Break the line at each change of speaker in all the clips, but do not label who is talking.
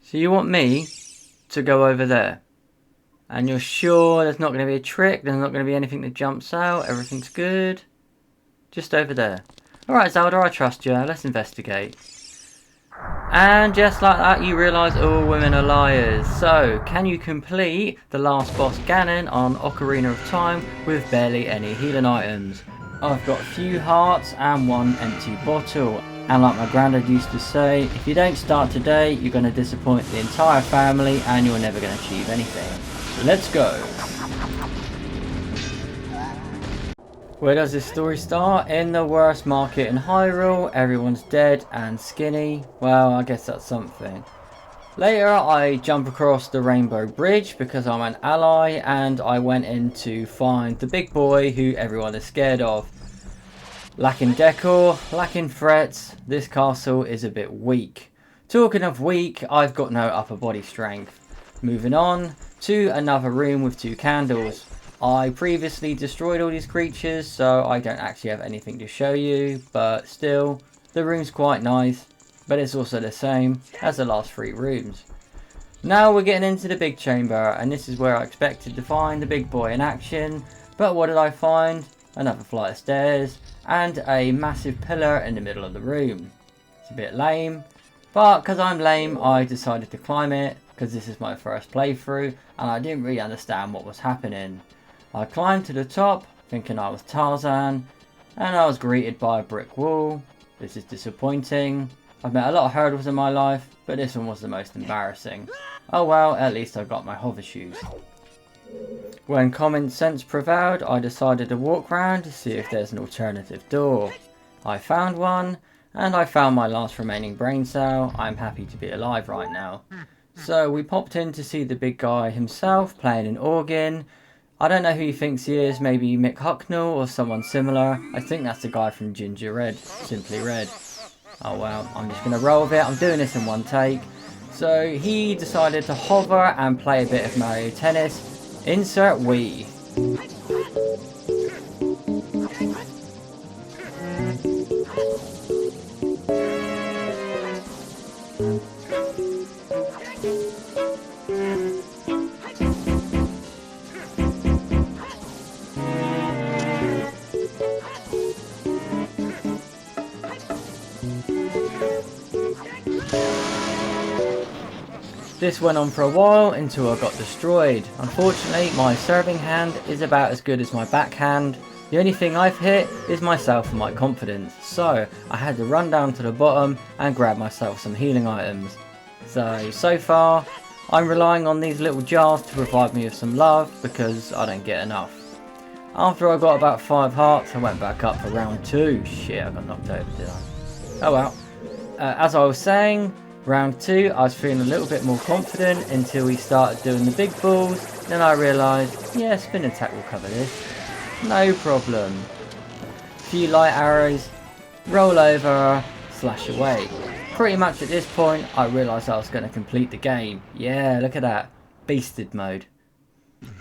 So you want me to go over there? And you're sure there's not going to be a trick? There's not going to be anything that jumps out? Everything's good? Just over there. Alright Zelda, I trust you. Let's investigate. And just like that you realise all women are liars. So, can you complete the last boss Ganon on Ocarina of Time with barely any healing items? I've got a few hearts and one empty bottle. And like my granddad used to say, if you don't start today, you're going to disappoint the entire family and you're never going to achieve anything. So let's go. Where does this story start? In the worst market in Hyrule, everyone's dead and skinny. Well, I guess that's something. Later, I jump across the Rainbow Bridge because I'm an ally and I went in to find the big boy who everyone is scared of. Lacking decor, lacking threats, this castle is a bit weak. Talking of weak, I've got no upper body strength. Moving on to another room with 2 candles. I previously destroyed all these creatures, so I don't actually have anything to show you, but still, the room's quite nice, but it's also the same as the last 3 rooms. Now we're getting into the big chamber, and this is where I expected to find the big boy in action, but what did I find? Another flight of stairs, and a massive pillar in the middle of the room. It's a bit lame, but because I'm lame, I decided to climb it, because this is my first playthrough, and I didn't really understand what was happening. I climbed to the top, thinking I was Tarzan, and I was greeted by a brick wall. This is disappointing. I've met a lot of hurdles in my life, but this one was the most embarrassing. Oh well, at least I got my hover shoes. When common sense prevailed, I decided to walk round to see if there's an alternative door. I found one, and I found my last remaining brain cell. I'm happy to be alive right now. So we popped in to see the big guy himself playing an organ. I don't know who he thinks he is, maybe Mick Hucknall or someone similar. I think that's the guy from Ginger Red, Simply Red. Oh well, I'm just going to roll with it, I'm doing this in one take. So he decided to hover and play a bit of Mario Tennis. Insert Wii. This went on for a while until I got destroyed. Unfortunately, my serving hand is about as good as my backhand. The only thing I've hit is myself and my confidence. So I had to run down to the bottom and grab myself some healing items. So far, I'm relying on these little jars to provide me with some love because I don't get enough. After I got about 5 hearts, I went back up for round 2. Shit, I got knocked over, did I? Oh well. As I was saying, round 2, I was feeling a little bit more confident until we started doing the big balls. Then I realised, yeah, spin attack will cover this. No problem. Few light arrows, roll over, slash away. Pretty much at this point, I realised I was going to complete the game. Yeah, look at that. Beasted mode.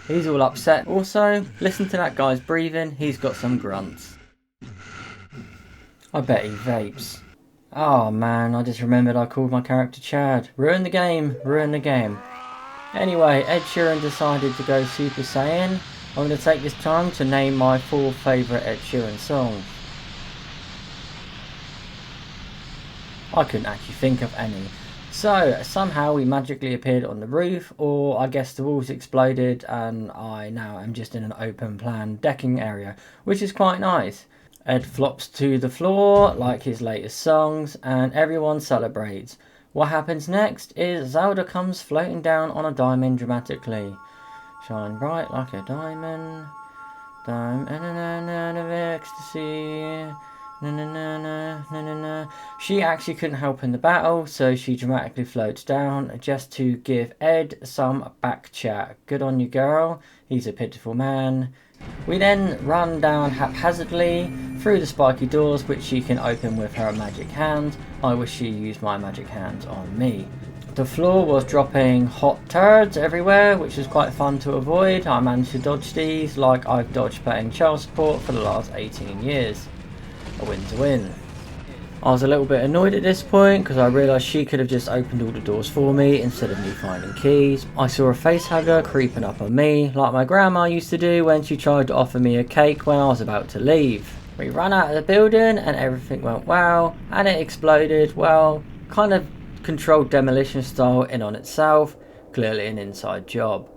He's all upset. Also, listen to that guy's breathing. He's got some grunts. I bet he vapes. Oh man, I just remembered I called my character Chad. Ruin the game, ruin the game. Anyway, Ed Sheeran decided to go Super Saiyan. I'm going to take this time to name my 4 favourite Ed Sheeran songs. I couldn't actually think of any. So, somehow we magically appeared on the roof, or I guess the walls exploded and I now am just in an open plan decking area, which is quite nice. Ed flops to the floor like his latest songs and everyone celebrates. What happens next is Zelda comes floating down on a diamond dramatically. Shine bright like a diamond. Diamond of ecstasy. Na, na, na, na, na, na, na. She actually couldn't help in the battle, so she dramatically floats down just to give Ed some back chat. Good on you, girl. He's a pitiful man. We then run down haphazardly through the spiky doors, which she can open with her magic hand. I wish she used my magic hand on me. The floor was dropping hot turds everywhere, which was quite fun to avoid. I managed to dodge these like I've dodged paying child support for the last 18 years. A win to win. I was a little bit annoyed at this point because I realised she could have just opened all the doors for me instead of me finding keys. I saw a face hugger creeping up on me like my grandma used to do when she tried to offer me a cake when I was about to leave. We ran out of the building and everything went well, and it exploded, well, kind of controlled demolition style in on itself, clearly an inside job.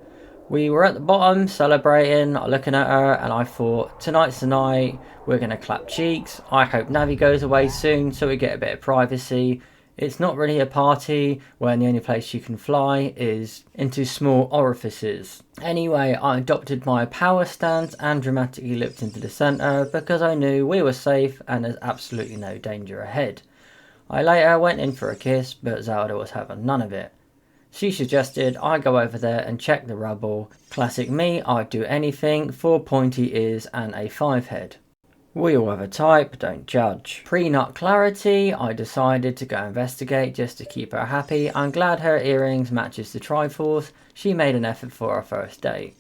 We were at the bottom celebrating, looking at her, and I thought, tonight's the night, we're going to clap cheeks. I hope Navi goes away soon so we get a bit of privacy. It's not really a party when the only place you can fly is into small orifices. Anyway, I adopted my power stance and dramatically looked into the centre because I knew we were safe and there's absolutely no danger ahead. I later went in for a kiss, but Zelda was having none of it. She suggested I go over there and check the rubble. Classic me, I'd do anything for pointy ears and a 5-head. We all have a type, don't judge. Pre-nut clarity, I decided to go investigate just to keep her happy. I'm glad her earrings matches the Triforce. She made an effort for our first date.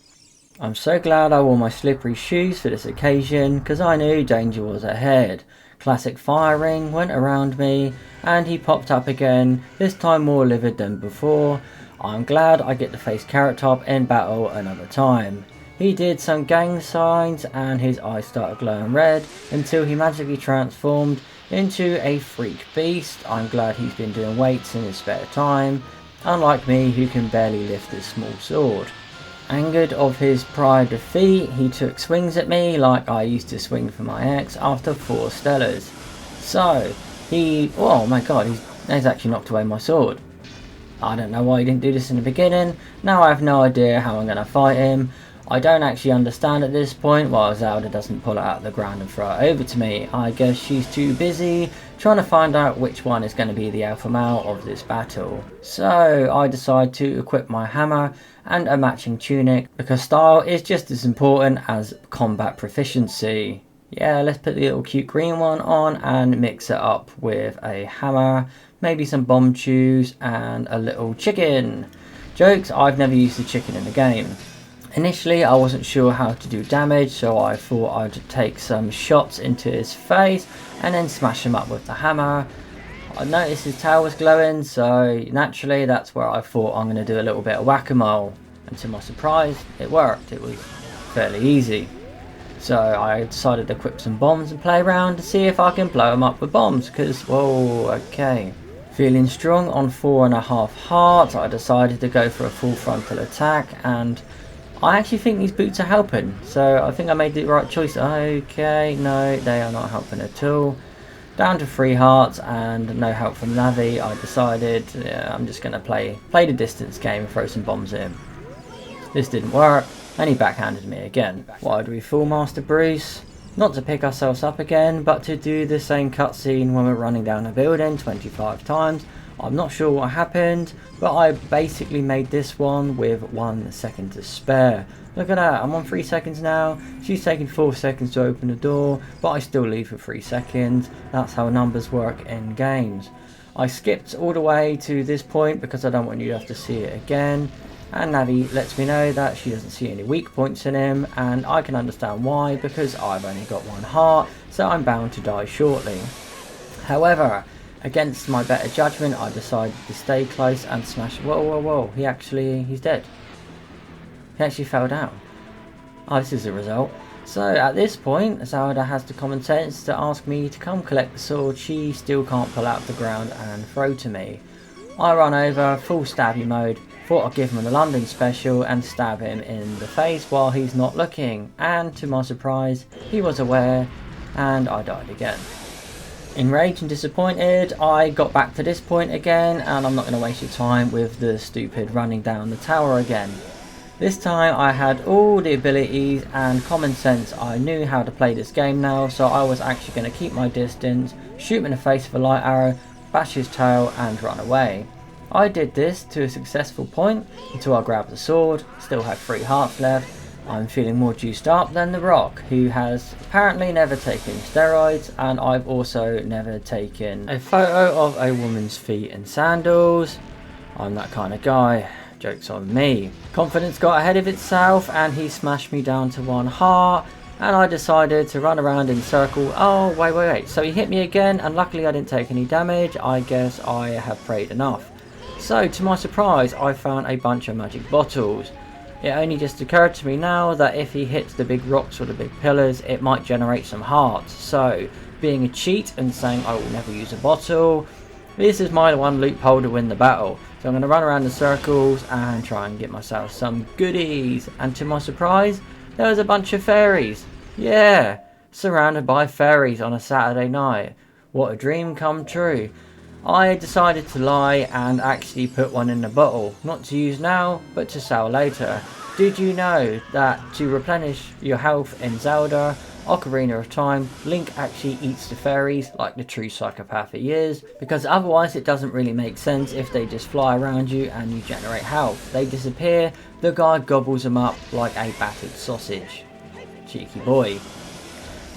I'm so glad I wore my slippery shoes for this occasion because I knew danger was ahead. Classic firing went around me and he popped up again, this time more livid than before. I'm glad I get to face Carrot Top in battle another time. He did some gang signs and his eyes started glowing red until he magically transformed into a freak beast. I'm glad he's been doing weights in his spare time, unlike me who can barely lift this small sword. Angered of his prior defeat, he took swings at me like I used to swing for my ex after 4 Stellars. So, oh my god, he's actually knocked away my sword. I don't know why he didn't do this in the beginning. Now I have no idea how I'm going to fight him. I don't actually understand at this point why Zelda doesn't pull it out of the ground and throw it over to me. I guess she's too busy trying to find out which one is going to be the alpha male of this battle. So I decide to equip my hammer and a matching tunic because style is just as important as combat proficiency. Yeah, let's put the little cute green one on and mix it up with a hammer, maybe some bomb chews and a little chicken. Jokes, I've never used the chicken in the game. Initially I wasn't sure how to do damage, so I thought I'd take some shots into his face and then smash him up with the hammer. I noticed his tail was glowing, so naturally that's where I thought I'm going to do a little bit of whack-a-mole. And to my surprise, it worked. It was fairly easy. So I decided to equip some bombs and play around to see if I can blow him up with bombs, because, whoa, okay. Feeling strong on 4.5 hearts, I decided to go for a full frontal attack, and I actually think these boots are helping, so I think I made the right choice. Okay, no, they are not helping at all. Down to 3 hearts and no help from Navi, I decided I'm just going to play the distance game and throw some bombs in. This didn't work, and he backhanded me again. Why do we full Master Bruce? Not to pick ourselves up again, but to do the same cutscene when we're running down a building 25 times. I'm not sure what happened, but I basically made this one with 1 second to spare. Look at that, I'm on 3 seconds now. She's taking 4 seconds to open the door, but I still leave for 3 seconds. That's how numbers work in games. I skipped all the way to this point because I don't want you to have to see it again. And Navi lets me know that she doesn't see any weak points in him, and I can understand why, because I've only got 1 heart, so I'm bound to die shortly. However, against my better judgment, I decided to stay close and smash. Whoa, he's dead. He actually fell down. Oh, this is the result. So at this point, Zelda has the common sense to ask me to come collect the sword she still can't pull out of the ground and throw to me. I run over, full stabby mode, thought I'd give him a London special and stab him in the face while he's not looking, and to my surprise, he was aware, and I died again. Enraged and disappointed, I got back to this point again, and I'm not going to waste your time with the stupid running down the tower again. This time I had all the abilities and common sense. I knew how to play this game now, so I was actually going to keep my distance, shoot him in the face with a light arrow, bash his tail and run away. I did this to a successful point until I grabbed the sword, still had 3 hearts left. I'm feeling more juiced up than The Rock, who has apparently never taken steroids, and I've also never taken a photo of a woman's feet in sandals. I'm that kind of guy. Joke's on me. Confidence got ahead of itself and he smashed me down to 1 heart. and I decided to run around in a circle. Oh, wait. So he hit me again, and luckily I didn't take any damage. I guess I have prayed enough. So, to my surprise, I found a bunch of magic bottles. It only just occurred to me now that if he hits the big rocks or the big pillars, it might generate some hearts. So, being a cheat and saying I will never use a bottle, this is my one loophole to win the battle. So I'm going to run around in circles and try and get myself some goodies. And to my surprise, there was a bunch of fairies. Yeah, surrounded by fairies on a Saturday night. What a dream come true. I decided to lie and actually put one in the bottle. Not to use now, but to sell later. Did you know that to replenish your health in Zelda Ocarina of Time, Link actually eats the fairies like the true psychopath he is? Because otherwise it doesn't really make sense if they just fly around you and you generate health. They disappear, the guy gobbles them up like a battered sausage. Cheeky boy.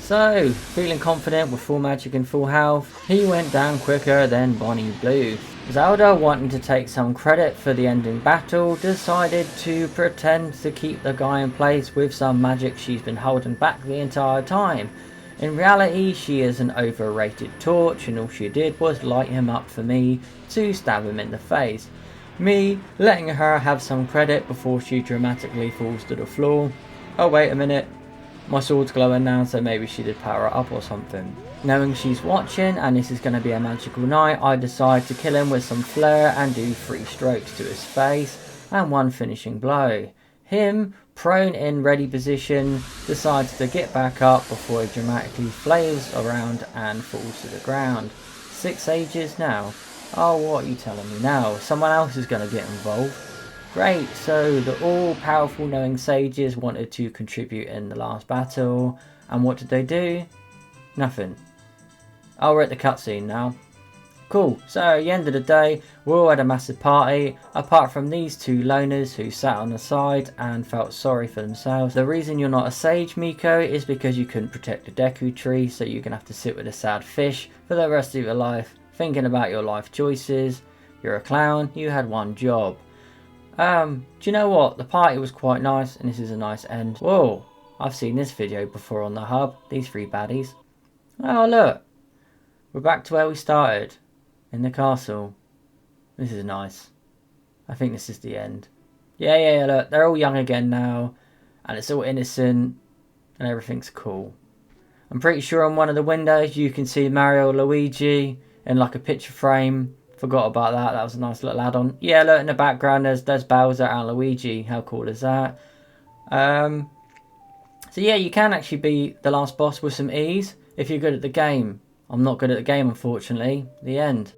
So, feeling confident with full magic and full health, he went down quicker than Bonnie Blue. Zelda, wanting to take some credit for the ending battle, decided to pretend to keep the guy in place with some magic she's been holding back the entire time. In reality, she is an overrated torch, and all she did was light him up for me to stab him in the face. Me letting her have some credit before she dramatically falls to the floor. Oh wait a minute. My sword's glowing now, so maybe she did power it up or something. Knowing she's watching and this is going to be a magical night, I decide to kill him with some flair and do 3 strokes to his face and 1 finishing blow. Him, prone in ready position, decides to get back up before he dramatically flails around and falls to the ground. 6 ages now. Oh, what are you telling me now? Someone else is going to get involved. Great, so the all-powerful knowing sages wanted to contribute in the last battle, and what did they do? Nothing. Oh, we're at the cutscene now. Cool, so at the end of the day, we all had a massive party, apart from these 2 loners who sat on the side and felt sorry for themselves. The reason you're not a sage, Miko, is because you couldn't protect the Deku tree, so you're going to have to sit with a sad fish for the rest of your life, thinking about your life choices. You're a clown, you had one job. Do you know what? The party was quite nice, and this is a nice end. Whoa, I've seen this video before on the hub, these 3 baddies. Oh look, we're back to where we started, in the castle. This is nice. I think this is the end. Yeah, look, they're all young again now, and it's all innocent, and everything's cool. I'm pretty sure on one of the windows you can see Mario or Luigi in like a picture frame. Forgot about that. That was a nice little add-on. Yeah, look in the background. There's Bowser and Luigi. How cool is that? So yeah, you can actually be the last boss with some ease if you're good at the game. I'm not good at the game, unfortunately. The end.